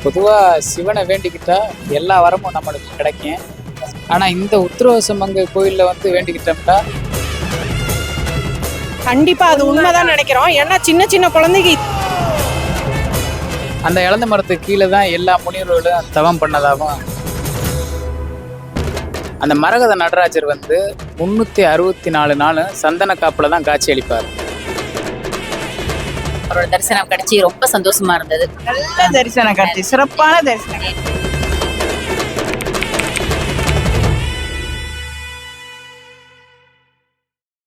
பொதுவாக சிவனை வேண்டிக்கிட்டா எல்லா வரமும் நம்மளுக்கு கிடைக்கும். ஆனால் இந்த உத்திரவசமங்கை கோயிலில் வந்து வேண்டிக்கிட்டோம்னா கண்டிப்பா அது உண்மைதான் நினைக்கிறோம். ஏன்னா சின்ன சின்ன குழந்தைக்கு அந்த இளந்த மரத்துக்கு கீழே தான் எல்லா முனிவர்களும் தவம் பண்ணதாகவும், அந்த மரகத நடராஜர் வந்து 364 நாள் சந்தன காப்பில் தான் காட்சி அளிப்பார். அவரோட தரிசனம் கிடைச்சி ரொம்ப சந்தோஷமா இருந்தது. நல்ல தரிசனம் கிடைச்சி, சிறப்பான தரிசனம்.